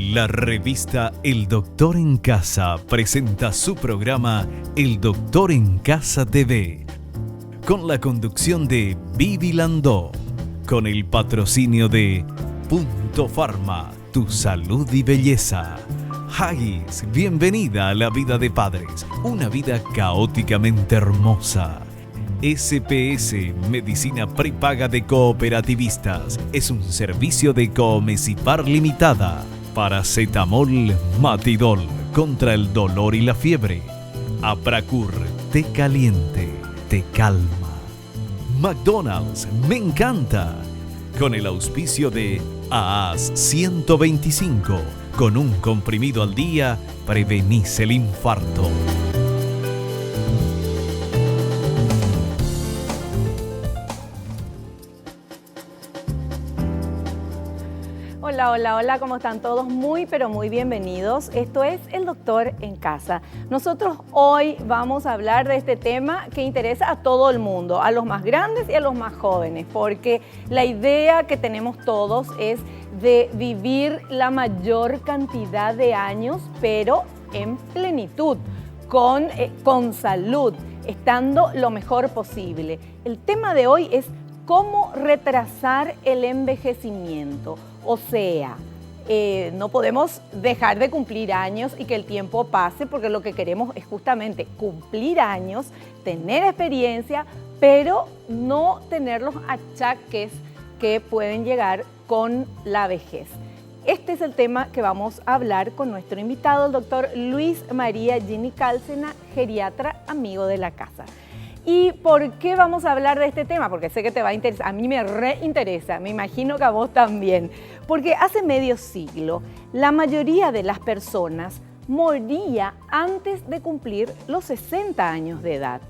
La revista El Doctor en Casa presenta su programa El Doctor en Casa TV, con la conducción de Vivi Landó, con el patrocinio de Punto Pharma, tu salud y belleza. Haggis, bienvenida a la vida de padres, una vida caóticamente hermosa. SPS, Medicina Prepaga de Cooperativistas, es un servicio de Coomesipar Limitada. Paracetamol Matidol, contra el dolor y la fiebre. Apracur, té caliente, te calma. McDonald's, me encanta. Con el auspicio de AAS 125, con un comprimido al día, prevenís el infarto. Hola, ¿cómo están todos? Muy, pero muy bienvenidos. Esto es El Doctor en Casa. Nosotros hoy vamos a hablar de este tema que interesa a todo el mundo, a los más grandes y a los más jóvenes, porque la idea que tenemos todos es de vivir la mayor cantidad de años, pero en plenitud, con salud, estando lo mejor posible. El tema de hoy es cómo retrasar el envejecimiento. O sea, no podemos dejar de cumplir años y que el tiempo pase, porque lo que queremos es justamente cumplir años, tener experiencia, pero no tener los achaques que pueden llegar con la vejez. Este es el tema que vamos a hablar con nuestro invitado, el doctor Luis María Gini Cálcena, geriatra, amigo de la casa. ¿Y por qué vamos a hablar de este tema? Porque sé que te va a interesar, a mí me reinteresa, me imagino que a vos también. Porque hace medio siglo, la mayoría de las personas moría antes de cumplir los 60 años de edad.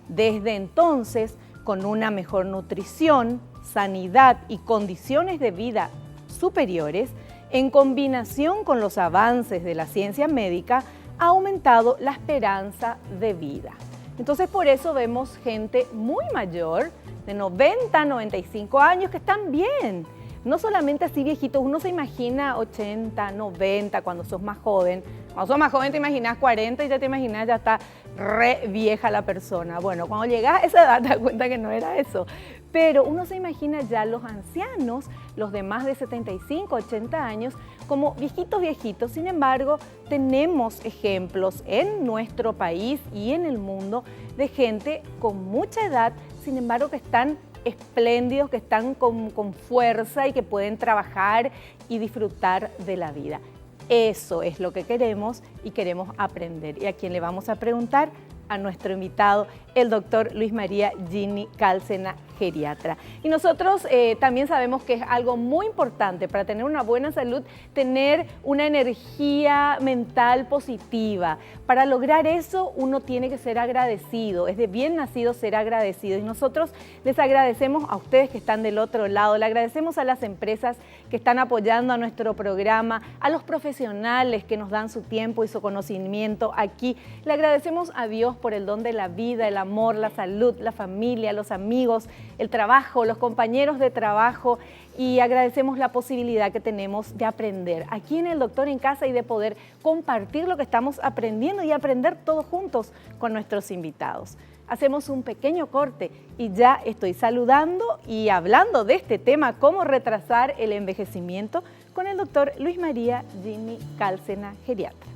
Desde entonces, con una mejor nutrición, sanidad y condiciones de vida superiores, en combinación con los avances de la ciencia médica, ha aumentado la esperanza de vida. Entonces, por eso vemos gente muy mayor, de 90, 95 años, que están bien. No solamente así viejitos, uno se imagina 80, 90 cuando sos más joven. Cuando sos más joven te imaginas 40 y ya te imaginas ya está re vieja la persona. Bueno, cuando llegas a esa edad te das cuenta que no era eso. Pero uno se imagina ya los ancianos, los de más de 75, 80 años, como viejitos. Sin embargo, tenemos ejemplos en nuestro país y en el mundo de gente con mucha edad, sin embargo, que están espléndidos, que están con fuerza y que pueden trabajar y disfrutar de la vida. Eso es lo que queremos y queremos aprender. ¿Y a quién le vamos a preguntar? A nuestro invitado, el doctor Luis María Gini Cálcena, geriatra. Y nosotros también sabemos que es algo muy importante para tener una buena salud, tener una energía mental positiva. Para lograr eso, uno tiene que ser agradecido, es de bien nacido ser agradecido. Y nosotros les agradecemos a ustedes que están del otro lado, le agradecemos a las empresas que están apoyando a nuestro programa, a los profesionales que nos dan su tiempo y su conocimiento aquí. Le agradecemos a Dios por el don de la vida, el amor, la salud, la familia, los amigos, el trabajo, los compañeros de trabajo, y agradecemos la posibilidad que tenemos de aprender aquí en El Doctor en Casa y de poder compartir lo que estamos aprendiendo y aprender todos juntos con nuestros invitados. Hacemos un pequeño corte y ya estoy saludando y hablando de este tema, cómo retrasar el envejecimiento, con el doctor Luis María Gini Cálcena, geriatra.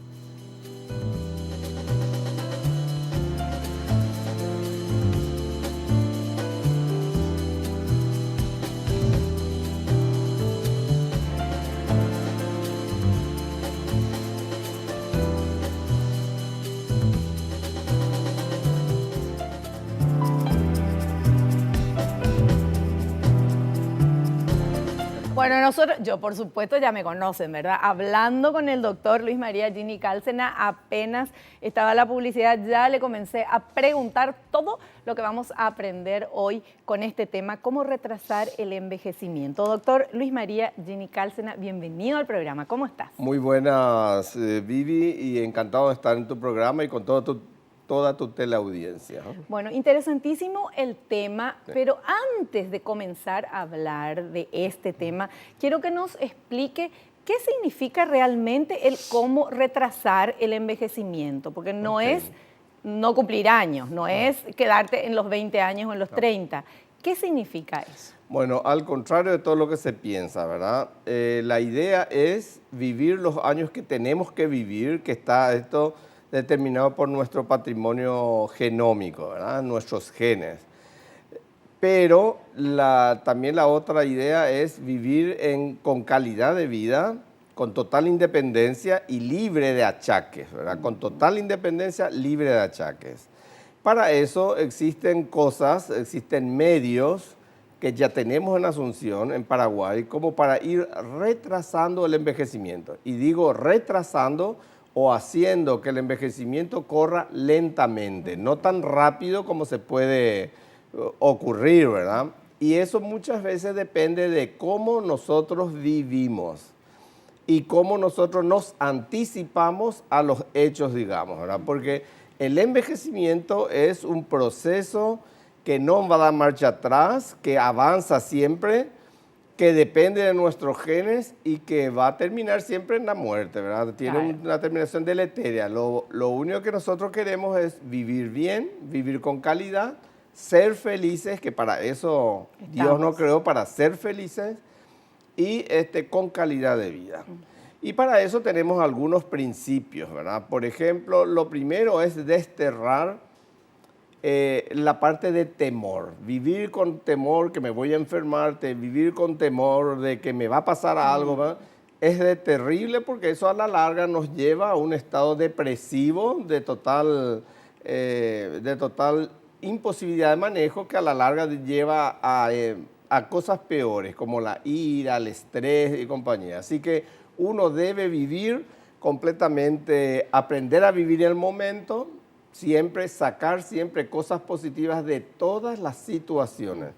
Bueno, yo por supuesto ya me conocen, ¿verdad? Hablando con el doctor Luis María Gini Cálcena, apenas estaba la publicidad, ya le comencé a preguntar todo lo que vamos a aprender hoy con este tema, cómo retrasar el envejecimiento. Doctor Luis María Gini Cálcena, bienvenido al programa, ¿cómo estás? Muy buenas, Vivi, y encantado de estar en tu programa y con toda tu teleaudiencia. Bueno, interesantísimo el tema, sí. Pero antes de comenzar a hablar de este tema, quiero que nos explique ¿Qué significa realmente el cómo retrasar el envejecimiento? Porque no es no cumplir años, no es quedarte en los 20 años o en los 30. ¿Qué significa eso? Bueno, al contrario de todo lo que se piensa, ¿verdad? La idea es vivir los años que tenemos que vivir, que está esto determinado por nuestro patrimonio genómico, ¿verdad? Nuestros genes. Pero también la otra idea es vivir con calidad de vida, con total independencia y libre de achaques, ¿verdad? Con total independencia, libre de achaques. Para eso existen cosas, existen medios que ya tenemos en Asunción, en Paraguay, como para ir retrasando el envejecimiento. Y digo retrasando o haciendo que el envejecimiento corra lentamente, no tan rápido como se puede ocurrir, ¿verdad? Y eso muchas veces depende de cómo nosotros vivimos y cómo nosotros nos anticipamos a los hechos, digamos, ¿verdad? Porque el envejecimiento es un proceso que no va a dar marcha atrás, que avanza siempre, que depende de nuestros genes y que va a terminar siempre en la muerte, ¿verdad? Tiene una terminación deletérea. Lo único que nosotros queremos es vivir bien, vivir con calidad, ser felices, que para eso Dios nos creó, para ser felices y con calidad de vida. Y para eso tenemos algunos principios, ¿verdad? Por ejemplo, lo primero es desterrar la parte de temor. Vivir con temor que me voy a enfermar, vivir con temor de que me va a pasar algo, ¿verdad? Es terrible porque eso a la larga nos lleva a un estado depresivo de total imposibilidad de manejo que a la larga lleva a cosas peores como la ira, el estrés y compañía. Así que uno debe vivir completamente, aprender a vivir el momento, siempre sacar siempre cosas positivas de todas las situaciones.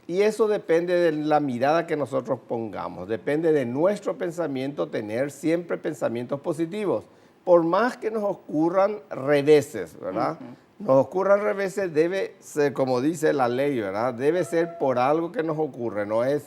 Y eso depende de la mirada que nosotros pongamos, depende de nuestro pensamiento, tener siempre pensamientos positivos. Por más que nos ocurran reveses, ¿verdad? Nos ocurran reveses, debe ser, como dice la ley, ¿verdad? Debe ser por algo que nos ocurre, no es.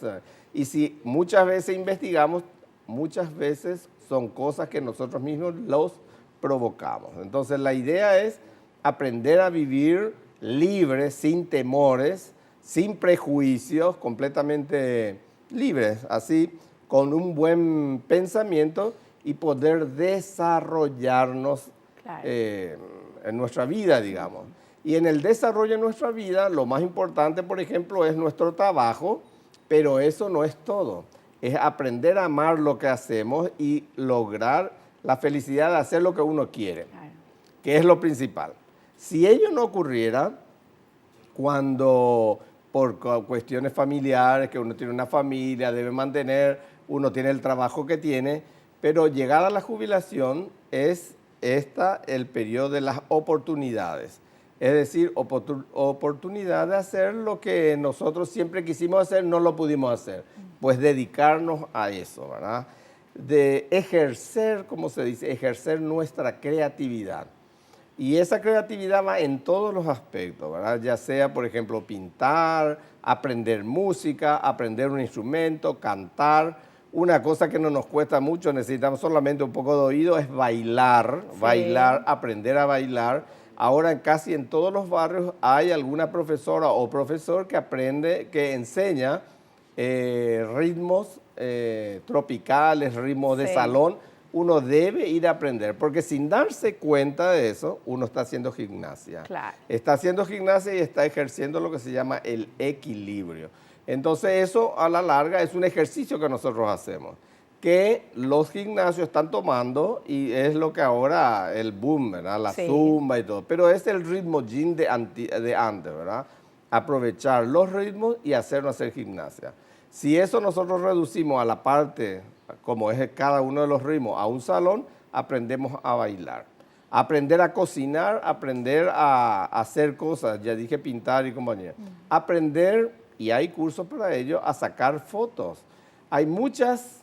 Y si muchas veces investigamos, muchas veces son cosas que nosotros mismos los provocamos. Entonces la idea es aprender a vivir libres, sin temores, sin prejuicios, completamente libres, así, con un buen pensamiento y poder desarrollarnos en nuestra vida, digamos. Y en el desarrollo de nuestra vida, lo más importante, por ejemplo, es nuestro trabajo, pero eso no es todo. Es aprender a amar lo que hacemos y lograr la felicidad de hacer lo que uno quiere, que es lo principal. Si ello no ocurriera, cuando por cuestiones familiares, que uno tiene una familia, debe mantener, uno tiene el trabajo que tiene, pero llegada a la jubilación es el periodo de las oportunidades. Es decir, oportunidad de hacer lo que nosotros siempre quisimos hacer, no lo pudimos hacer. Pues dedicarnos a eso, ¿verdad? De ejercer, como se dice, ejercer nuestra creatividad. Y esa creatividad va en todos los aspectos, ¿verdad? Ya sea, por ejemplo, pintar, aprender música, aprender un instrumento, cantar. Una cosa que no nos cuesta mucho, necesitamos solamente un poco de oído, es bailar, bailar, aprender a bailar. Ahora casi en todos los barrios hay alguna profesora o profesor que enseña ritmos tropicales, ritmos de salón. Uno debe ir a aprender, porque sin darse cuenta de eso, uno está haciendo gimnasia. Claro. Está haciendo gimnasia y está ejerciendo lo que se llama el equilibrio. Entonces eso a la larga es un ejercicio que nosotros hacemos, que los gimnasios están tomando y es lo que ahora el boom, ¿verdad? La zumba y todo. Pero es el ritmo yin de antes, ¿verdad? Aprovechar los ritmos y hacer gimnasia. Si eso nosotros reducimos a la parte, como es cada uno de los ritmos, a un salón, aprendemos a bailar. Aprender a cocinar, aprender a hacer cosas, ya dije pintar y compañía. Aprender, y hay cursos para ello, a sacar fotos. Hay muchas,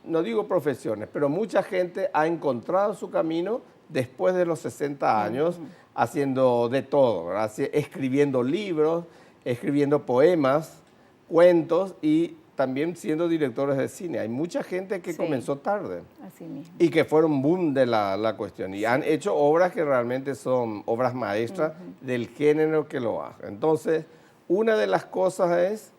no digo profesiones, pero mucha gente ha encontrado su camino después de los 60 años, haciendo de todo, ¿verdad? Escribiendo libros, escribiendo poemas, cuentos y también siendo directores de cine. Hay mucha gente que Sí. comenzó tarde Así mismo. y que fueron boom de la cuestión. Y han hecho obras que realmente son obras maestras del género que lo hace. Entonces, una de las cosas es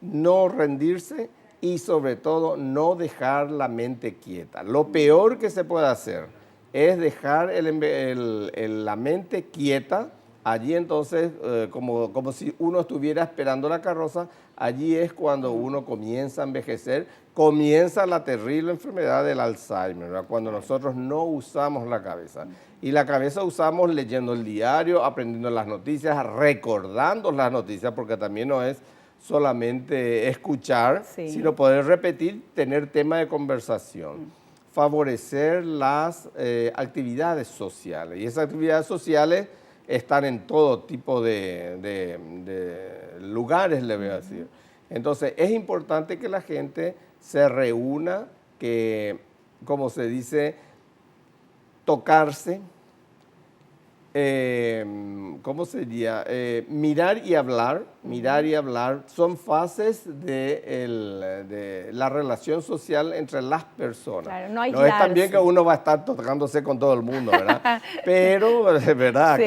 no rendirse y sobre todo no dejar la mente quieta. Lo peor que se puede hacer es dejar la mente quieta. Allí entonces, como si uno estuviera esperando la carroza, allí es cuando uno comienza a envejecer, comienza la terrible enfermedad del Alzheimer, ¿verdad? Cuando nosotros no usamos la cabeza. Y la cabeza usamos leyendo el diario, aprendiendo las noticias, recordando las noticias, porque también no es solamente escuchar, Sí. sino poder repetir, tener tema de conversación. Favorecer las actividades sociales. Y esas actividades sociales están en todo tipo de lugares, le voy a decir. Entonces, es importante que la gente se reúna, que, como se dice, tocarse, ¿cómo sería? Mirar y hablar, son fases de la relación social entre las personas. Claro, no es aislarse. también que uno va a estar tocándose con todo el mundo, ¿verdad? Pero, ¿verdad? Sí,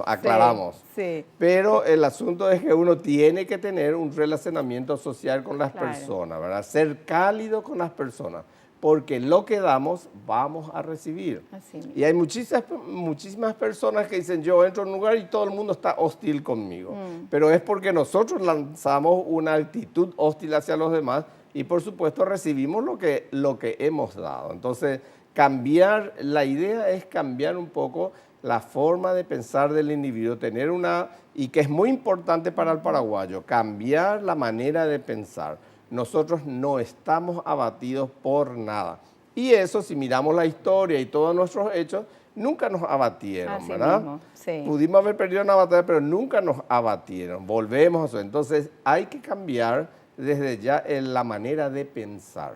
Aclaramos. Sí. Pero el asunto es que uno tiene que tener un relacionamiento social con las Claro. personas, ¿verdad? Ser cálido con las personas, porque lo que damos, vamos a recibir. Así mismo. Y hay muchísimas personas que dicen, yo entro en un lugar y todo el mundo está hostil conmigo. Pero es porque nosotros lanzamos una actitud hostil hacia los demás y por supuesto recibimos lo que hemos dado. Entonces, la idea es cambiar un poco la forma de pensar del individuo, y que es muy importante para el paraguayo, cambiar la manera de pensar. Nosotros no estamos abatidos por nada. Y eso, si miramos la historia y todos nuestros hechos, nunca nos abatieron, Así ¿verdad? mismo, sí. Pudimos haber perdido una batalla, pero nunca nos abatieron. Volvemos a eso. Entonces, hay que cambiar desde ya en la manera de pensar.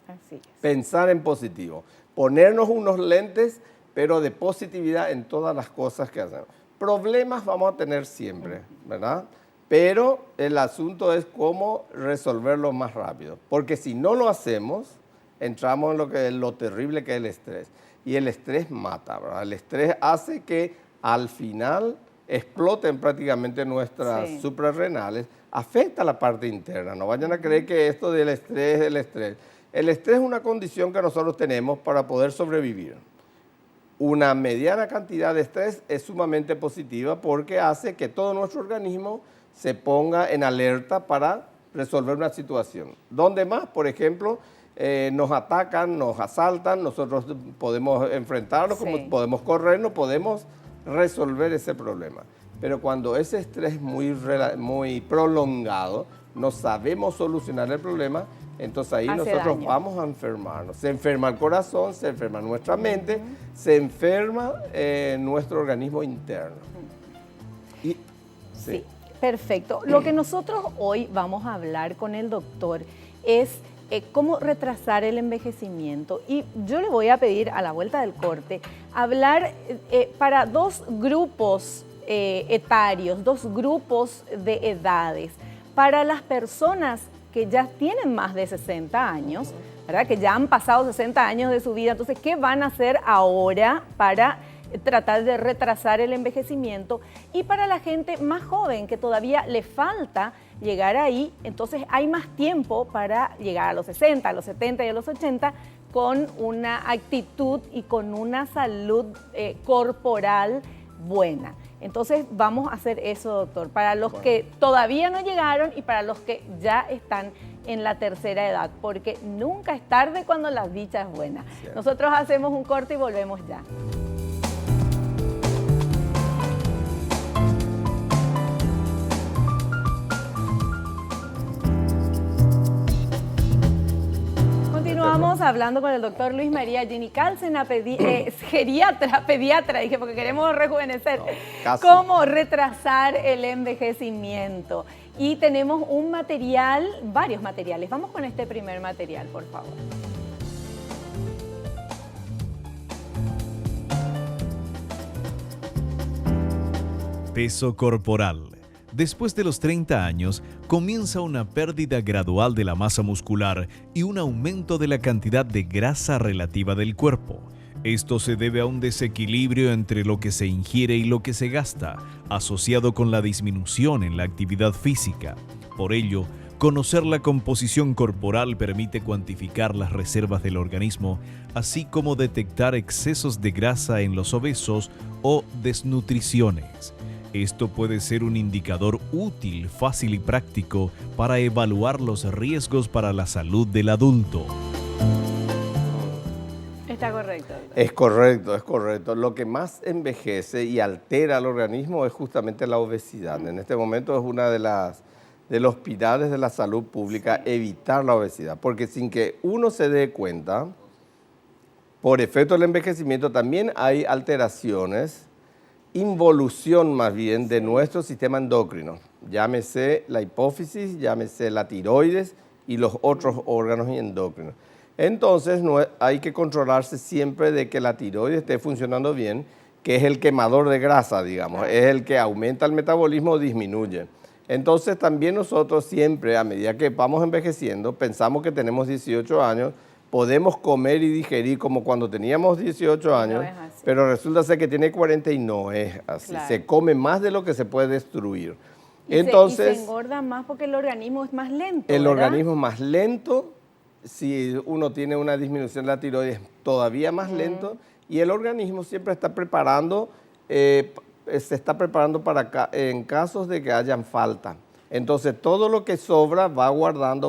Así es. Pensar en positivo. Ponernos unos lentes, pero de positividad en todas las cosas que hacemos. Problemas vamos a tener siempre, ¿verdad? Pero el asunto es cómo resolverlo más rápido. Porque si no lo hacemos, entramos en lo terrible que es el estrés. Y el estrés mata, ¿verdad? El estrés hace que al final exploten prácticamente nuestras suprarrenales. Afecta la parte interna. No vayan a creer que esto del estrés es el estrés. El estrés es una condición que nosotros tenemos para poder sobrevivir. Una mediana cantidad de estrés es sumamente positiva porque hace que todo nuestro organismo se ponga en alerta para resolver una situación. Donde más, por ejemplo, nos atacan, nos asaltan, nosotros podemos enfrentarlo, como podemos correr, no podemos resolver ese problema. Pero cuando ese estrés es muy prolongado, no sabemos solucionar el problema, entonces ahí nosotros vamos a enfermarnos. Se enferma el corazón, se enferma nuestra mente, se enferma nuestro organismo interno. Y, sí, perfecto. Lo que nosotros hoy vamos a hablar con el doctor es cómo retrasar el envejecimiento. Y yo le voy a pedir a la vuelta del corte hablar para dos grupos etarios, dos grupos de edades. Para las personas que ya tienen más de 60 años, ¿verdad? Que ya han pasado 60 años de su vida. Entonces, ¿qué van a hacer ahora para tratar de retrasar el envejecimiento? Y para la gente más joven, que todavía le falta llegar ahí, entonces hay más tiempo para llegar a los 60, a los 70 y a los 80 con una actitud y con una salud corporal buena. Entonces vamos a hacer eso, doctor, para los que todavía no llegaron y para los que ya están en la tercera edad, porque nunca es tarde cuando la dicha es buena. Nosotros hacemos un corte y volvemos ya. Continuamos hablando con el doctor Luis María Gini Cárcena, pediatra, dije, porque queremos rejuvenecer. No, cómo retrasar el envejecimiento. Y tenemos un material, varios materiales. Vamos con este primer material, por favor. Peso corporal. Después de los 30 años, comienza una pérdida gradual de la masa muscular y un aumento de la cantidad de grasa relativa del cuerpo. Esto se debe a un desequilibrio entre lo que se ingiere y lo que se gasta, asociado con la disminución en la actividad física. Por ello, conocer la composición corporal permite cuantificar las reservas del organismo, así como detectar excesos de grasa en los obesos o desnutriciones. Esto puede ser un indicador útil, fácil y práctico para evaluar los riesgos para la salud del adulto. Está correcto. Es correcto, es correcto. Lo que más envejece y altera al organismo es justamente la obesidad. En este momento es una de los pilares de la salud pública, evitar la obesidad, porque sin que uno se dé cuenta, por efecto del envejecimiento también hay alteraciones, involución más bien de nuestro sistema endocrino, llámese la hipófisis, llámese la tiroides y los otros órganos endocrinos. Entonces hay que controlarse siempre de que la tiroides esté funcionando bien, que es el quemador de grasa, digamos, es el que aumenta el metabolismo o disminuye. Entonces también nosotros siempre, a medida que vamos envejeciendo, pensamos que tenemos 18 años, podemos comer y digerir como cuando teníamos 18 años, pero resulta ser que tiene 40 y no es así. Claro. Se come más de lo que se puede destruir. Entonces, se engorda más porque el organismo es más lento, el ¿verdad? organismo es más lento, si uno tiene una disminución de la tiroides todavía más lento, y el organismo siempre está preparando, se está preparando en casos de que hayan falta. Entonces, todo lo que sobra va guardando.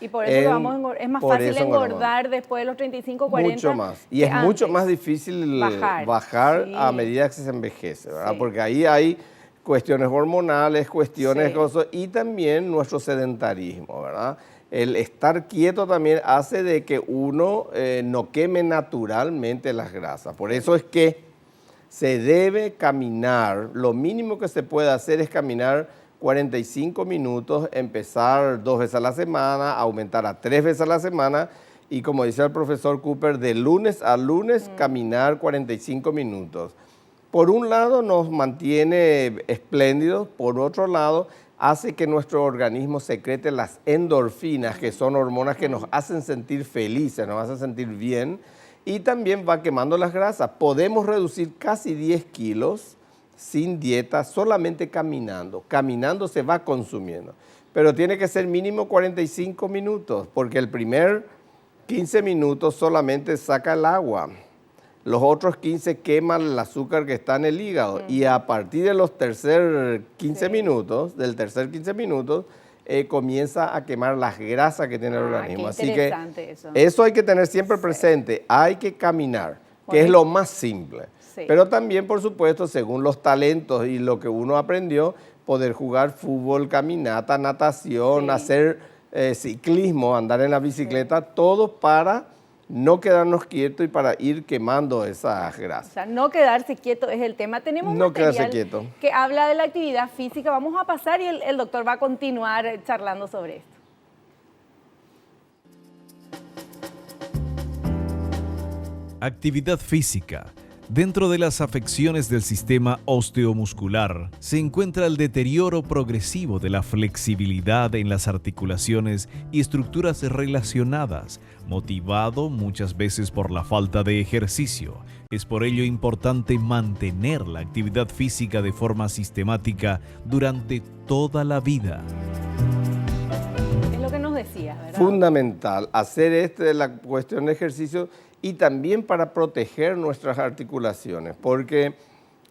Y por eso es más fácil engordar después de los 35, 40. Mucho más. Y es mucho más difícil bajar sí. A medida que se envejece, ¿verdad? Sí. Porque ahí hay cuestiones hormonales, cuestiones, cosas, y también nuestro sedentarismo, ¿verdad? El estar quieto también hace de que uno no queme naturalmente las grasas. Por eso es que se debe caminar. Lo mínimo que se puede hacer es caminar 45 minutos, empezar 2 veces a la semana, aumentar a 3 veces a la semana y, como dice el profesor Cooper, de lunes a lunes caminar 45 minutos. Por un lado nos mantiene espléndidos, por otro lado hace que nuestro organismo secrete las endorfinas, que son hormonas que nos hacen sentir felices, nos hacen sentir bien, y también va quemando las grasas. Podemos reducir casi 10 kilos sin dieta, solamente caminando. Caminando se va consumiendo, pero tiene que ser mínimo 45 minutos, porque el primer 15 minutos solamente saca el agua. Los otros 15 queman el azúcar que está en el hígado y a partir de los tercer 15 minutos, comienza a quemar las grasas que tiene el organismo. Así que eso hay que tener siempre presente. Hay que caminar, que es lo más simple. Sí. Pero también, por supuesto, según los talentos y lo que uno aprendió, poder jugar fútbol, caminata, natación, hacer ciclismo, andar en la bicicleta, todo para no quedarnos quietos y para ir quemando esas grasas. O sea, no quedarse quieto es el tema. Tenemos un material que habla de la actividad física. Vamos a pasar y el doctor va a continuar charlando sobre esto. Actividad física. Dentro de las afecciones del sistema osteomuscular se encuentra el deterioro progresivo de la flexibilidad en las articulaciones y estructuras relacionadas, motivado muchas veces por la falta de ejercicio. Es por ello importante mantener la actividad física de forma sistemática durante toda la vida. Es lo que nos decía, ¿verdad? Fundamental hacer la cuestión de ejercicio y también para proteger nuestras articulaciones, porque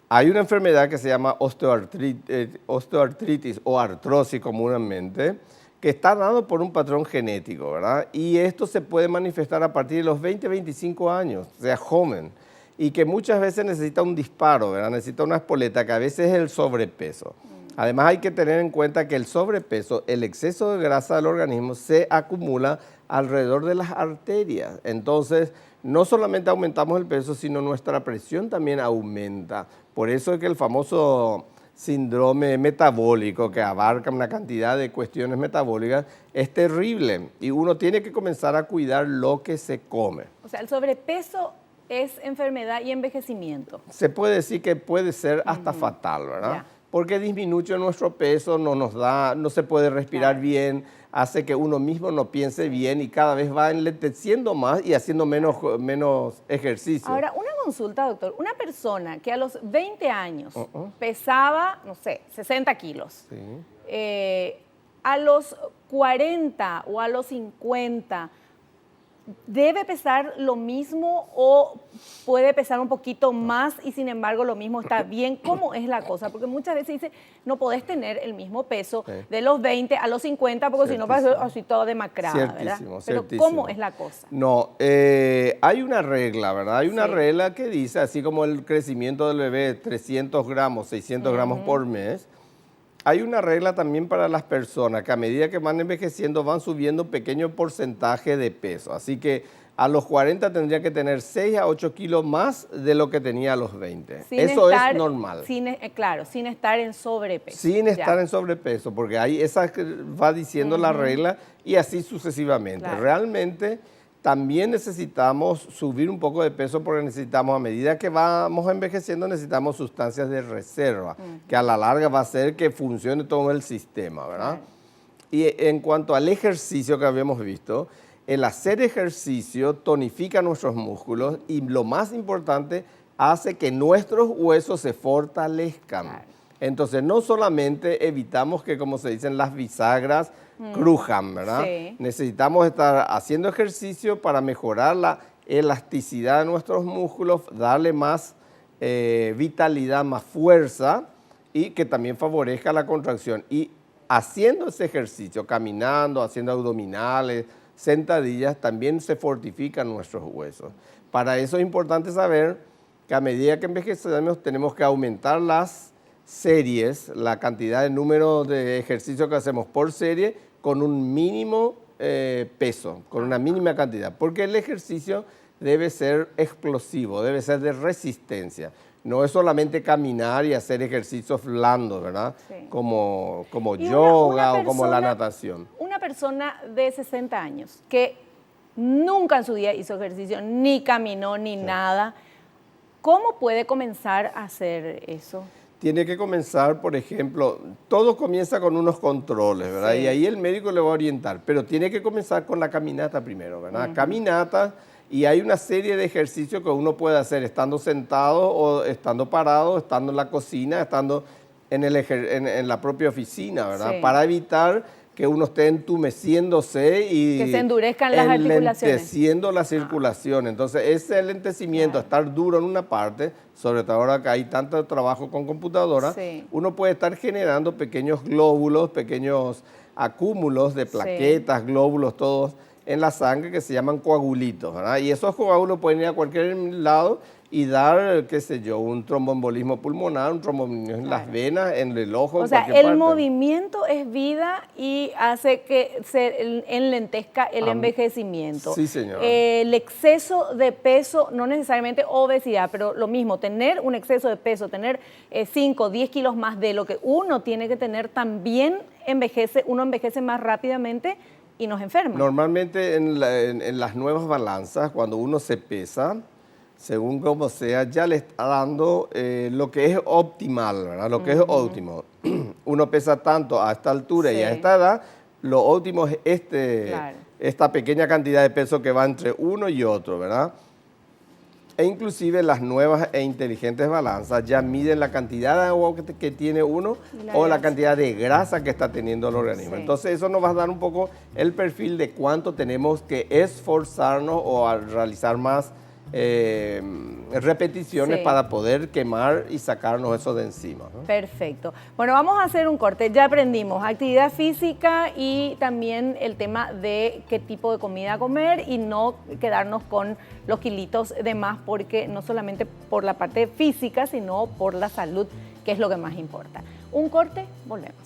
hay una enfermedad que se llama osteoartritis o artrosis comúnmente, que está dado por un patrón genético, ¿verdad? Y esto se puede manifestar a partir de los 20, 25 años, o sea, joven, y que muchas veces necesita un disparo, ¿verdad? Necesita una espoleta, que a veces es el sobrepeso. Además hay que tener en cuenta que el sobrepeso, el exceso de grasa del organismo se acumula alrededor de las arterias. Entonces, no solamente aumentamos el peso, sino nuestra presión también aumenta. Por eso es que el famoso síndrome metabólico, que abarca una cantidad de cuestiones metabólicas, es terrible y uno tiene que comenzar a cuidar lo que se come. O sea, el sobrepeso es enfermedad y envejecimiento. Se puede decir que puede ser hasta fatal, ¿verdad? porque disminuye nuestro peso, no se puede respirar bien, hace que uno mismo no piense bien y cada vez va enlenteciendo más y haciendo menos ejercicio. Ahora, una consulta, doctor. Una persona que a los 20 años pesaba, no sé, 60 kilos, a los 40 o a los 50, ¿debe pesar lo mismo o puede pesar un poquito más y sin embargo lo mismo está bien? ¿Cómo es la cosa? Porque muchas veces dice, no podés tener el mismo peso de los 20 a los 50 porque si no vas así todo demacrado, ¿verdad? Pero ¿cómo es la cosa? No, hay una regla, ¿verdad? Hay una regla que dice, así como el crecimiento del bebé, 300 gramos, 600 gramos por mes, hay una regla también para las personas que a medida que van envejeciendo van subiendo un pequeño porcentaje de peso. Así que a los 40 tendría que tener 6 a 8 kilos más de lo que tenía a los 20. Eso es normal. Claro, sin estar en sobrepeso. Sin estar en sobrepeso, porque ahí esa va diciendo la regla y así sucesivamente. Claro. Realmente también necesitamos subir un poco de peso porque necesitamos, a medida que vamos envejeciendo, necesitamos sustancias de reserva, que a la larga va a hacer que funcione todo el sistema, ¿verdad? Y en cuanto al ejercicio que habíamos visto, el hacer ejercicio tonifica nuestros músculos y lo más importante, hace que nuestros huesos se fortalezcan. Entonces, no solamente evitamos que, como se dicen, las bisagras crujan, ¿verdad? Sí. Necesitamos estar haciendo ejercicio para mejorar la elasticidad de nuestros músculos, darle más vitalidad, más fuerza y que también favorezca la contracción. Y haciendo ese ejercicio, caminando, haciendo abdominales, sentadillas, también se fortifican nuestros huesos. Para eso es importante saber que a medida que envejecemos tenemos que aumentar las series, la cantidad de número de ejercicios que hacemos por serie con un mínimo peso, con una mínima cantidad, porque el ejercicio debe ser explosivo, debe ser de resistencia. No es solamente caminar y hacer ejercicios blandos, ¿verdad? Sí. Como yoga o como la natación. Una persona de 60 años que nunca en su día hizo ejercicio, ni caminó, ni nada, ¿cómo puede comenzar a hacer eso? Tiene que comenzar, por ejemplo, todo comienza con unos controles, ¿verdad? Sí. Y ahí el médico le va a orientar, pero tiene que comenzar con la caminata primero, ¿verdad? Caminata, y hay una serie de ejercicios que uno puede hacer estando sentado o estando parado, estando en la cocina, estando en la propia oficina, ¿verdad? Sí. Para evitar que uno esté entumeciéndose y que se endurezcan las articulaciones. Enlenteciendo la circulación. Entonces, ese enlentecimiento, estar duro en una parte, sobre todo ahora que hay tanto trabajo con computadora, uno puede estar generando pequeños glóbulos, pequeños acúmulos de plaquetas, glóbulos, todos en la sangre que se llaman coagulitos, ¿verdad? Y esos coágulos pueden ir a cualquier lado y dar, qué sé yo, un tromboembolismo pulmonar, un tromboembolismo en las venas, en el ojo, en cualquier parte. O sea, el movimiento es vida y hace que se enlentezca el envejecimiento. Sí, señor. El exceso de peso, no necesariamente obesidad, pero lo mismo, tener un exceso de peso, tener 5 o 10 kilos más de lo que uno tiene que tener, también uno envejece más rápidamente y nos enferma. Normalmente en las nuevas balanzas, cuando uno se pesa, según como sea, ya le está dando lo que es optimal, ¿verdad? Lo que es óptimo. Uno pesa tanto a esta altura y a esta edad, lo óptimo es esta pequeña cantidad de peso que va entre uno y otro, ¿verdad? E inclusive las nuevas e inteligentes balanzas ya miden la cantidad de agua que tiene uno o la cantidad de grasa que está teniendo el organismo. Sí. Entonces eso nos va a dar un poco el perfil de cuánto tenemos que esforzarnos o a realizar más repeticiones para poder quemar y sacarnos eso de encima, ¿no? Perfecto. Bueno, vamos a hacer un corte. Ya aprendimos actividad física y también el tema de qué tipo de comida comer y no quedarnos con los kilitos de más, porque no solamente por la parte física, sino por la salud, que es lo que más importa. Un corte, volvemos.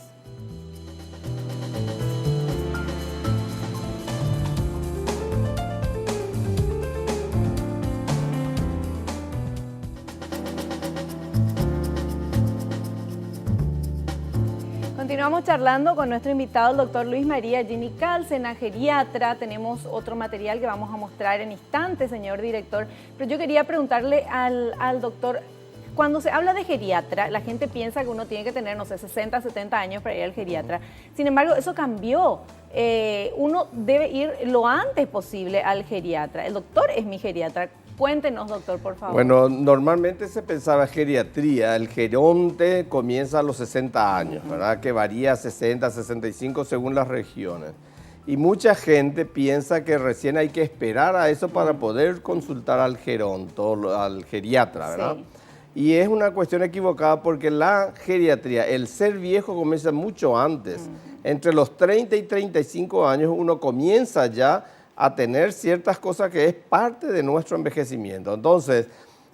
Continuamos charlando con nuestro invitado, el doctor Luis María Gini Cárcena, geriatra. Tenemos otro material que vamos a mostrar en instantes, señor director. Pero yo quería preguntarle al doctor, cuando se habla de geriatra, la gente piensa que uno tiene que tener, no sé, 60, 70 años para ir al geriatra. Sin embargo, eso cambió. Uno debe ir lo antes posible al geriatra. El doctor es mi geriatra. Cuéntenos, doctor, por favor. Bueno, normalmente se pensaba geriatría, el geronte comienza a los 60 años, ¿verdad? Que varía a 60, 65 según las regiones. Y mucha gente piensa que recién hay que esperar a eso para poder consultar al geronto, al geriatra, ¿verdad? Sí. Y es una cuestión equivocada porque la geriatría, el ser viejo comienza mucho antes. Entre los 30 y 35 años uno comienza ya a tener ciertas cosas que es parte de nuestro envejecimiento. Entonces,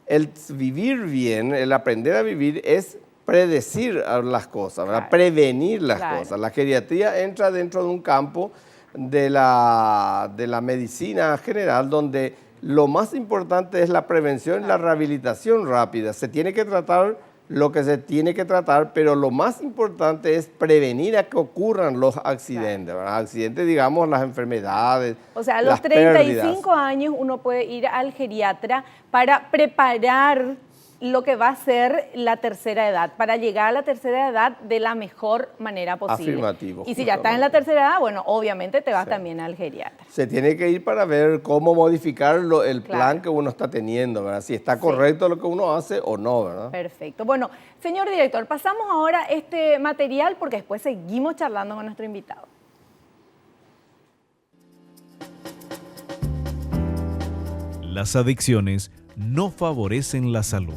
el vivir bien, el aprender a vivir es predecir las cosas, ¿verdad? Claro. Prevenir las Claro. cosas. La geriatría entra dentro de un campo de la medicina general donde lo más importante es la prevención y la rehabilitación rápida. Se tiene que tratar lo que se tiene que tratar, pero lo más importante es prevenir a que ocurran los accidentes, ¿verdad? Accidentes, digamos, las enfermedades, O sea, a los las 35 pérdidas. años uno puede ir al geriatra para preparar lo que va a ser la tercera edad, para llegar a la tercera edad de la mejor manera posible. Afirmativo, Y si ya estás en la tercera edad, bueno, obviamente te vas también al geriatra. Se tiene que ir para ver cómo modificar el plan Claro. que uno está teniendo, ¿verdad? Si está correcto lo que uno hace o no, ¿verdad? Perfecto. Bueno, señor director, pasamos ahora este material porque después seguimos charlando con nuestro invitado. Las adicciones no favorecen la salud.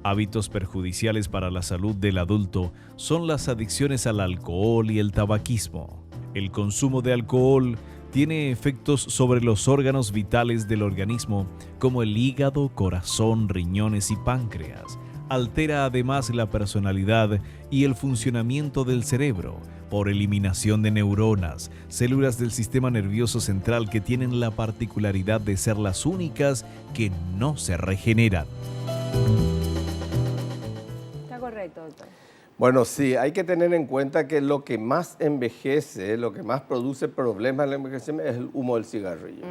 Hábitos perjudiciales para la salud del adulto son las adicciones al alcohol y el tabaquismo. El consumo de alcohol tiene efectos sobre los órganos vitales del organismo, como el hígado, corazón, riñones y páncreas. Altera además la personalidad y el funcionamiento del cerebro por eliminación de neuronas, células del sistema nervioso central que tienen la particularidad de ser las únicas que no se regeneran. Está correcto, doctor. Bueno, sí, hay que tener en cuenta que lo que más envejece, lo que más produce problemas en el envejecimiento es el humo del cigarrillo.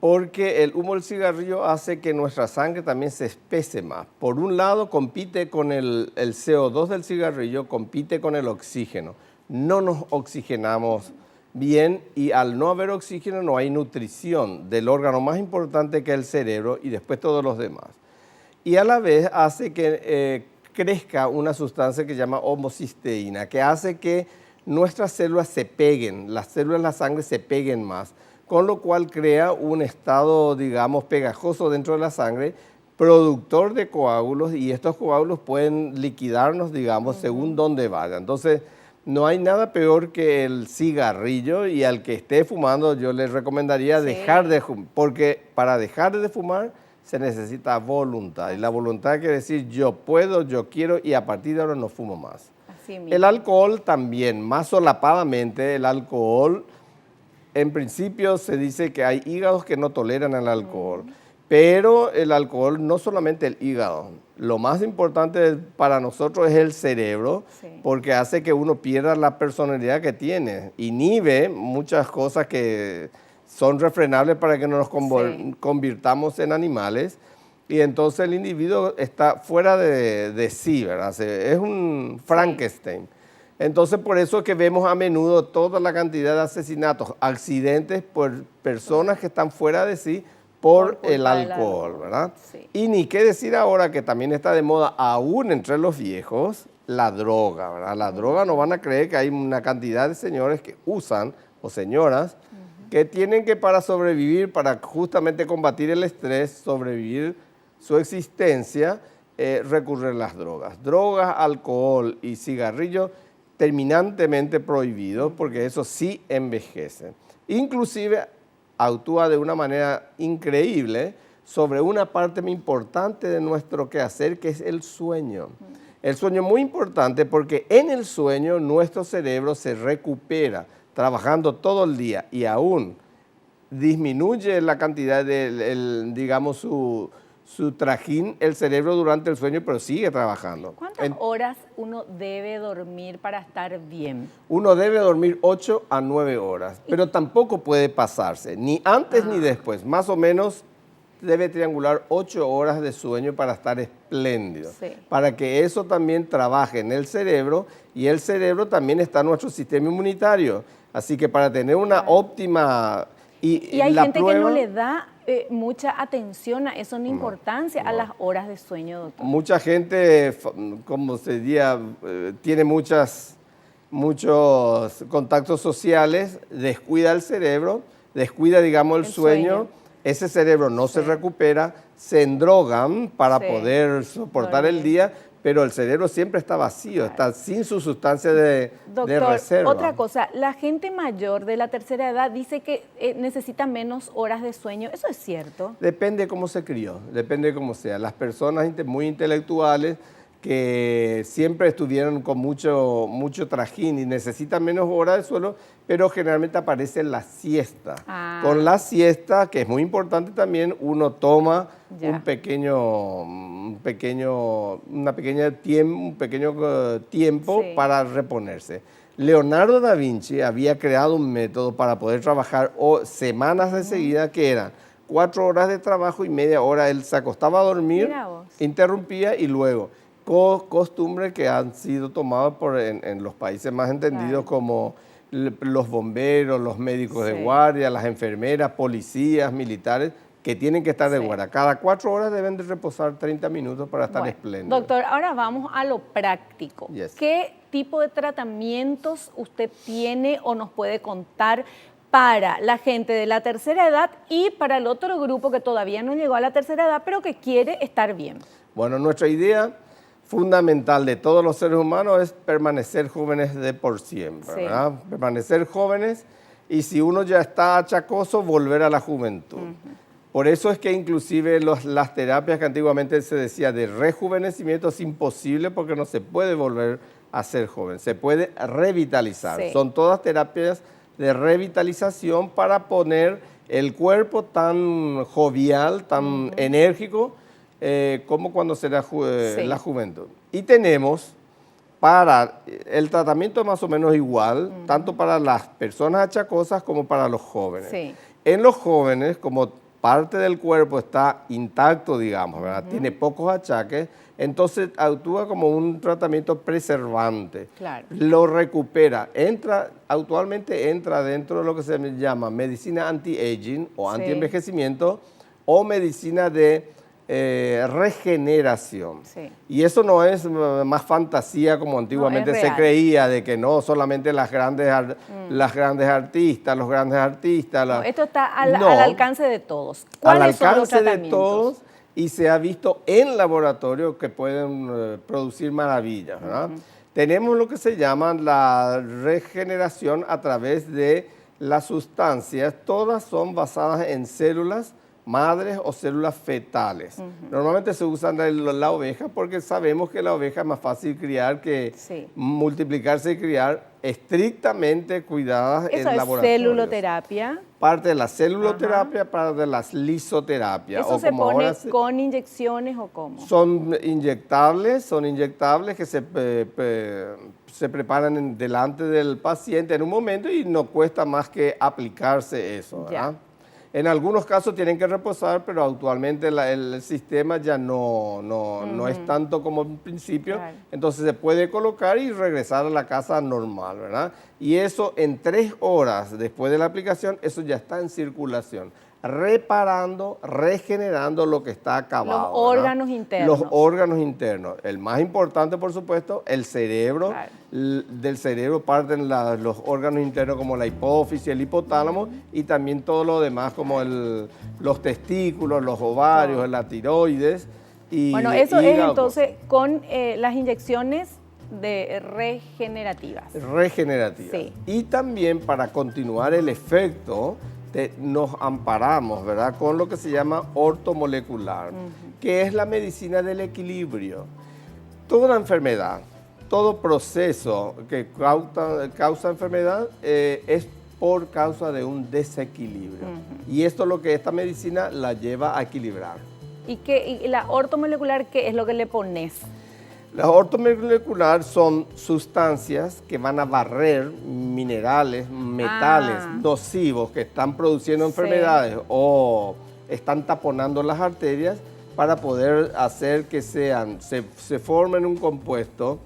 Porque el humo del cigarrillo hace que nuestra sangre también se espese más. Por un lado, compite con el CO2 del cigarrillo, compite con el oxígeno. No nos oxigenamos bien y al no haber oxígeno no hay nutrición del órgano más importante que es el cerebro y después todos los demás. Y a la vez hace que crezca una sustancia que se llama homocisteína, que hace que nuestras células se peguen, las células de la sangre se peguen más, con lo cual crea un estado, digamos, pegajoso dentro de la sangre, productor de coágulos, y estos coágulos pueden liquidarnos, digamos, según dónde vaya. Entonces, no hay nada peor que el cigarrillo, y al que esté fumando yo le recomendaría dejar de fumar, porque para dejar de fumar se necesita voluntad, y la voluntad quiere decir yo puedo, yo quiero, y a partir de ahora no fumo más. Así mismo. El alcohol también, más solapadamente, el alcohol, en principio se dice que hay hígados que no toleran el alcohol, pero el alcohol no solamente el hígado, lo más importante para nosotros es el cerebro, porque hace que uno pierda la personalidad que tiene, inhibe muchas cosas que son refrenables para que no nos convirtamos en animales, y entonces el individuo está fuera de sí, ¿verdad? Es un Frankenstein. Entonces, por eso es que vemos a menudo toda la cantidad de asesinatos, accidentes por personas que están fuera de sí por el alcohol, ¿verdad? Sí. Y ni qué decir ahora que también está de moda, aún entre los viejos, la droga, ¿verdad? La droga, no van a creer que hay una cantidad de señores que usan, o señoras, que tienen que para sobrevivir, para justamente combatir el estrés, sobrevivir su existencia, recurrir a las drogas. Drogas, alcohol y cigarrillo terminantemente prohibidos, porque eso sí envejece. Inclusive actúa de una manera increíble sobre una parte muy importante de nuestro quehacer, que es el sueño. El sueño es muy importante porque en el sueño nuestro cerebro se recupera trabajando todo el día, y aún disminuye la cantidad de, digamos, su trajín, el cerebro durante el sueño, pero sigue trabajando. ¿Cuántas horas uno debe dormir para estar bien? Uno debe dormir 8 a 9 horas, pero tampoco puede pasarse, ni antes ni después, más o menos debe triangular 8 horas de sueño para estar espléndido, Sí. para que eso también trabaje en el cerebro, y el cerebro también está en nuestro sistema inmunitario. Así que para tener una óptima... Y hay la gente que no prueba- le da mucha atención a eso, ni importancia a las horas de sueño, doctor. Mucha gente, como se diría, tiene muchos contactos sociales, descuida el cerebro, descuida, digamos, el sueño. Ese cerebro no se recupera, se endrogan para Sí. poder soportar el día, pero el cerebro siempre está vacío, está sin su sustancia de Doctor, reserva. otra cosa, la gente mayor de la tercera edad dice que necesita menos horas de sueño. ¿Eso es cierto? Depende cómo se crió, depende de cómo sea. Las personas muy intelectuales que siempre estuvieron con mucho trajín y necesitan menos horas de suelo, pero generalmente aparece la siesta. Ah. Con la siesta, que es muy importante también, uno toma Ya. un pequeño tiempo Sí. para reponerse. Leonardo da Vinci había creado un método para poder trabajar semanas de seguida, que eran 4 horas de trabajo y media hora él se acostaba a dormir, Mira vos. interrumpía y luego costumbres que han sido tomadas en los países más entendidos, Claro. como los bomberos, los médicos de Sí. guardia, las enfermeras, policías, militares, que tienen que estar de Sí. guardia. Cada 4 horas deben de reposar 30 minutos para estar Bueno, espléndidos. doctor, ahora vamos a lo práctico. Yes. ¿Qué tipo de tratamientos usted tiene o nos puede contar para la gente de la tercera edad y para el otro grupo que todavía no llegó a la tercera edad, pero que quiere estar bien? Bueno, nuestra idea fundamental de todos los seres humanos es permanecer jóvenes de por siempre, Sí. ¿verdad? Permanecer jóvenes, y si uno ya está achacoso, volver a la juventud. Por eso es que inclusive las terapias que antiguamente se decía de rejuvenecimiento es imposible, porque no se puede volver a ser joven, se puede revitalizar. Sí. Son todas terapias de revitalización para poner el cuerpo tan jovial, tan enérgico, como cuando será Sí. la juventud. Y tenemos para el tratamiento más o menos igual, tanto para las personas achacosas como para los jóvenes. Sí. En los jóvenes, como parte del cuerpo está intacto, digamos, ¿verdad? Tiene pocos achaques, entonces actúa como un tratamiento preservante. Claro. Lo recupera. Actualmente entra dentro de lo que se llama medicina anti-aging o Sí. anti-envejecimiento, o medicina de regeneración. Sí. Y eso no es más fantasía como antiguamente se real. creía, de que no solamente las grandes artistas, los grandes artistas. No, esto está No, al alcance de todos. al ¿Cuáles son los alcance de tratamientos? todos, y se ha visto en laboratorio que pueden producir maravillas, ¿verdad? Tenemos lo que se llama la regeneración a través de las sustancias. Todas son basadas en células madres o células fetales. Normalmente se usan la oveja porque sabemos que la oveja es más fácil criar que Sí. multiplicarse y criar, estrictamente cuidadas Eso en es laboratorios. celuloterapia. Parte de la celuloterapia, parte de las lisoterapias. ¿Eso o se como pone ahora con inyecciones o cómo? son inyectables que se preparan delante del paciente en un momento, y no cuesta más que aplicarse eso, ¿verdad? Ya. En algunos casos tienen que reposar, pero actualmente el sistema ya no es tanto como en principio. Claro. Entonces se puede colocar y regresar a la casa normal, ¿verdad? Y eso en 3 horas después de la aplicación, eso ya está en circulación, reparando, regenerando lo que está acabado. Los ¿verdad? órganos internos. Los órganos internos. El más importante, por supuesto, el cerebro. Claro. Del cerebro parten los órganos internos como la hipófisis, el hipotálamo, y también todo lo demás como los testículos, los ovarios, la tiroides. Y Bueno, eso es hígado. entonces con las inyecciones regenerativas. Regenerativa. Sí. Y también para continuar el efecto, nos amparamos, ¿verdad?, con lo que se llama ortomolecular, que es la medicina del equilibrio. Toda enfermedad, todo proceso que causa enfermedad es por causa de un desequilibrio. Y esto es lo que esta medicina la lleva a equilibrar. ¿Y la ortomolecular qué es lo que le pones? La ortomolecular son sustancias que van a barrer minerales, metales nocivos que están produciendo Sí. enfermedades o están taponando las arterias para poder hacer que se formen un compuesto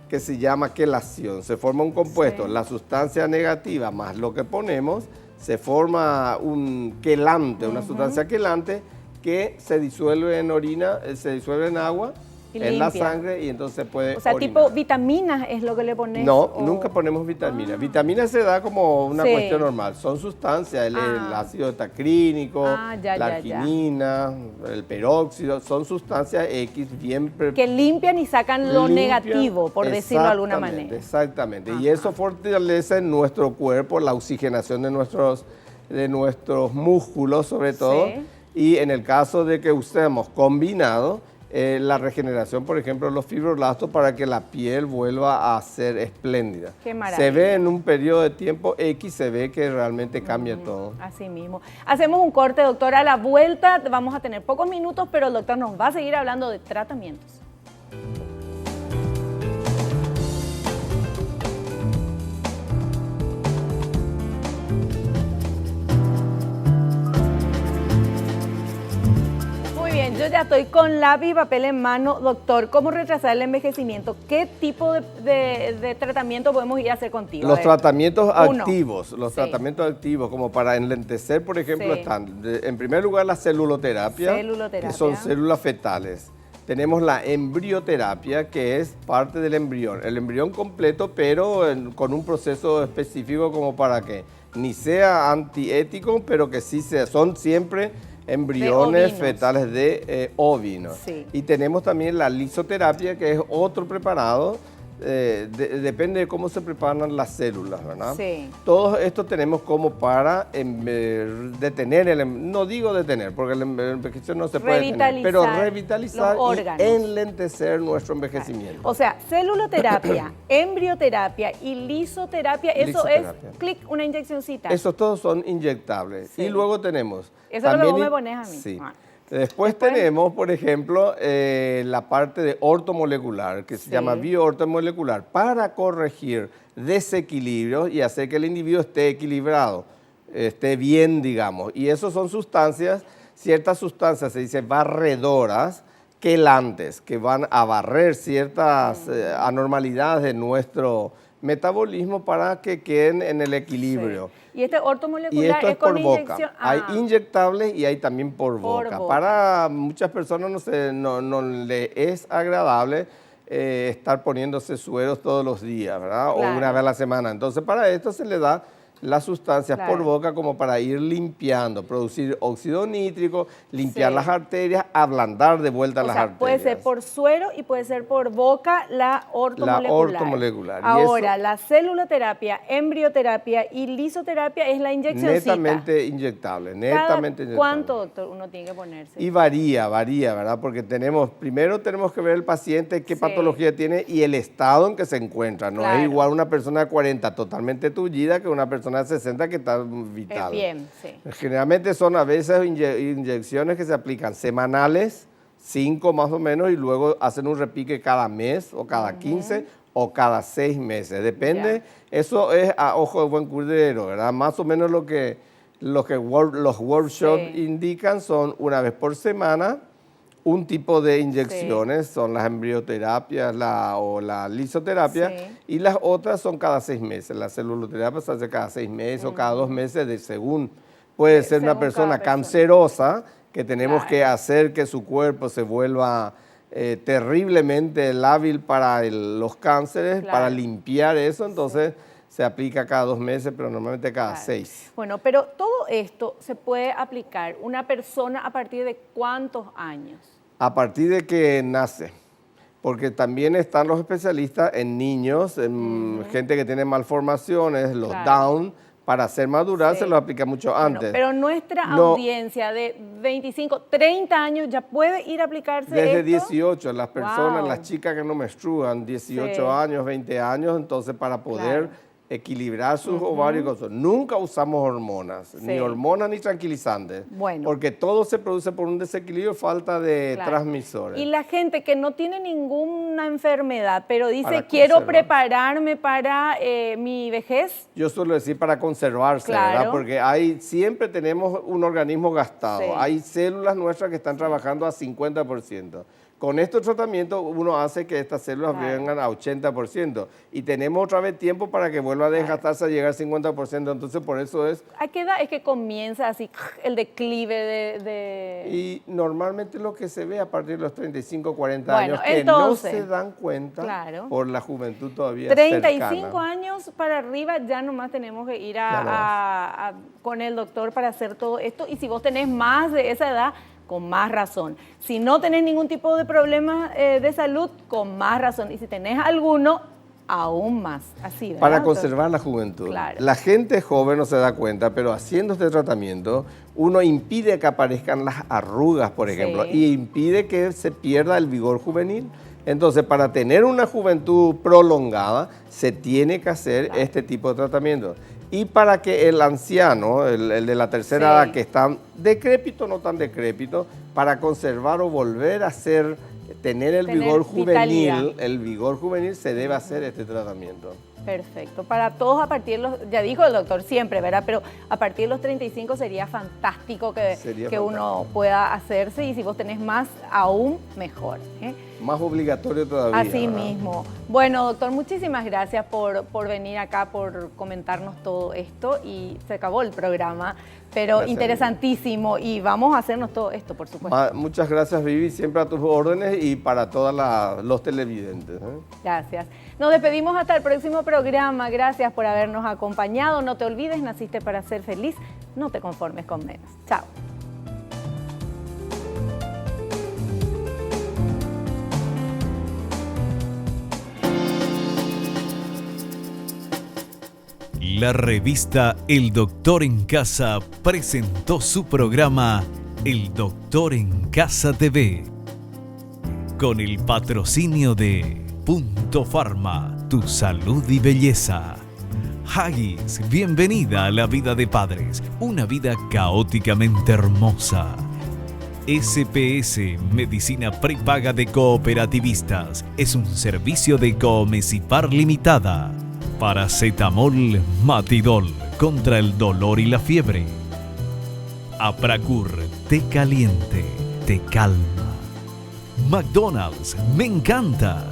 que se llama quelación. Se forma un compuesto, la sustancia negativa más lo que ponemos, se forma un quelante, una sustancia quelante que se disuelve en orina, se disuelve en agua, en la sangre y entonces se puede O sea, orinar. tipo vitaminas es lo que le pones. No, nunca ponemos vitaminas. Vitaminas se da como una Sí. cuestión normal. Son sustancias, el ácido etacrínico, la arginina, el peróxido, son sustancias X bien... Que limpian y sacan lo negativo, por decirlo de alguna manera. Exactamente. Y eso fortalece en nuestro cuerpo la oxigenación de nuestros músculos, sobre todo. Sí. Y en el caso de que usemos combinado, la regeneración, por ejemplo, de los fibroblastos para que la piel vuelva a ser espléndida. Qué maravilla. Se ve en un periodo de tiempo X, se ve que realmente cambia todo. Así mismo. Hacemos un corte, doctor. A la vuelta vamos a tener pocos minutos, pero el doctor nos va a seguir hablando de tratamientos. Yo ya estoy con lápiz y papel en mano. Doctor, ¿cómo retrasar el envejecimiento? ¿Qué tipo de tratamiento podemos ir a hacer contigo? Los tratamientos activos, tratamientos activos, como para enlentecer, por ejemplo, están, en primer lugar, la celuloterapia, que son células fetales. Tenemos la embrioterapia, que es parte del embrión. El embrión completo, pero con un proceso específico como para que ni sea antiético, pero que sí son siempre embriones fetales de óvinos. Sí. Y tenemos también la lisoterapia, que es otro preparado, depende de cómo se preparan las células, ¿verdad? Sí. Todo esto tenemos como para detener, no digo detener, porque el envejecimiento no se puede detener, pero revitalizar y enlentecer nuestro envejecimiento. O sea, celuloterapia, embrioterapia y lisoterapia, eso es una inyeccioncita. Esos todos son inyectables. Sí. Y luego tenemos... Eso es lo que vos me pones a mí. Sí. Después tenemos, por ejemplo, la parte de ortomolecular, que se llama bioortomolecular, para corregir desequilibrios y hacer que el individuo esté equilibrado, esté bien, digamos. Y eso son sustancias, ciertas sustancias, se dice barredoras, quelantes, que van a barrer ciertas anormalidades de nuestro metabolismo para que queden en el equilibrio. Sí. ¿Y este ortomolecular es con por boca? Inyección? Hay inyectables y hay también por boca. Para muchas personas no le es agradable estar poniéndose sueros todos los días, ¿verdad? Claro. O una vez a la semana. Entonces, para esto se le da las sustancias por boca como para ir limpiando, producir óxido nítrico, limpiar las arterias, ablandar de vuelta las arterias. Puede ser por suero y puede ser por boca la ortomolecular. La ortomolecular. Ahora, la celuloterapia, embrioterapia y lisoterapia es la inyeccióncita. Netamente inyectable, netamente inyectable. ¿Cuánto, doctor, uno tiene que ponerse? Y varía, ¿verdad? Porque primero tenemos que ver el paciente qué patología tiene y el estado en que se encuentra. No es igual una persona de 40 totalmente tullida que una persona de 60 que está vital. Bien, sí. Generalmente son a veces inyecciones que se aplican semanales, 5 más o menos, y luego hacen un repique cada mes o cada 15 o cada 6 meses. Depende, eso es a ojo de buen curero, ¿verdad? Más o menos lo que los workshops indican son una vez por semana, un tipo de inyecciones, son las embrioterapias o la lisoterapia, y las otras son cada 6 meses. La celuloterapia se hace cada 6 meses o cada 2 meses, según puede ser una persona cancerosa, que tenemos que hacer que su cuerpo se vuelva terriblemente lábil para los cánceres, para limpiar eso, entonces se aplica cada 2 meses, pero normalmente cada 6. Bueno, pero todo esto se puede aplicar una persona a partir de ¿cuántos años? A partir de que nace, porque también están los especialistas en niños, en gente que tiene malformaciones, los Down, para hacer madurar se los aplica mucho antes. Pero nuestra audiencia de 25, 30 años ya puede ir a aplicarse desde 18, las personas, las chicas que no menstruan, 18 años, 20 años, entonces para poder equilibrar sus ovarios y cosas. Nunca usamos hormonas, Sí. ni hormonas ni tranquilizantes, Bueno. porque todo se produce por un desequilibrio, falta de Claro. transmisores. Y la gente que no tiene ninguna enfermedad, pero dice, Para quiero conservar. prepararme para mi vejez. Yo suelo decir para conservarse, Claro. ¿verdad? Porque siempre tenemos un organismo gastado. Sí. Hay células nuestras que están trabajando a 50%. Con estos tratamientos uno hace que estas células Claro. vengan a 80% y tenemos otra vez tiempo para que vuelva a desgastarse a llegar al 50%. Entonces por eso es... ¿A qué edad es que comienza así el declive de... Y normalmente lo que se ve a partir de los 35, 40 Bueno, años, que entonces, no se dan cuenta claro. por la juventud todavía 35 cercana. años para arriba ya nomás tenemos que ir Ya no con el doctor para hacer todo esto. Y si vos tenés más de esa edad, con más razón. Si no tenés ningún tipo de problema de salud, con más razón. Y si tenés alguno, aún más. Así, ¿verdad, Para doctor? conservar la juventud. Claro. La gente joven no se da cuenta, pero haciendo este tratamiento, uno impide que aparezcan las arrugas, por ejemplo, Sí. y impide que se pierda el vigor juvenil. Entonces, para tener una juventud prolongada, se tiene que hacer este tipo de tratamiento. Y para que el anciano, el de la tercera Sí. edad, que está decrépito, no tan decrépito, para conservar o volver a tener el Tener vigor vitalidad. juvenil, el vigor juvenil se debe hacer este tratamiento. Perfecto. Para todos a partir de los, ya dijo el doctor siempre, ¿verdad? Pero a partir de los 35 sería fantástico que uno pueda hacerse y si vos tenés más, aún mejor. ¿Eh? Más obligatorio todavía. Así ¿verdad? mismo. Bueno, doctor, muchísimas gracias por venir acá, por comentarnos todo esto y se acabó el programa, pero Gracias, interesantísimo y vamos a hacernos todo esto, por supuesto. Muchas gracias, Vivi, siempre a tus órdenes y para todos los televidentes. Gracias. Nos despedimos hasta el próximo programa. Gracias por habernos acompañado. No te olvides, naciste para ser feliz. No te conformes con menos. Chao. La revista El Doctor en Casa presentó su programa El Doctor en Casa TV con el patrocinio de Punto Pharma, tu salud y belleza. Haggis, bienvenida a la vida de padres, una vida caóticamente hermosa. SPS, Medicina Prepaga de Cooperativistas, es un servicio de Comesipar Limitada. Paracetamol Matidol contra el dolor y la fiebre. Apracur, té caliente, te calma. McDonald's, me encanta.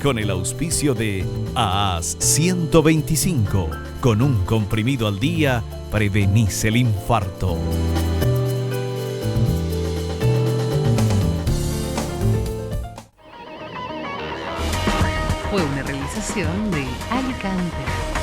Con el auspicio de AAS 125, con un comprimido al día, prevenís el infarto. Fue una realización de Alicante.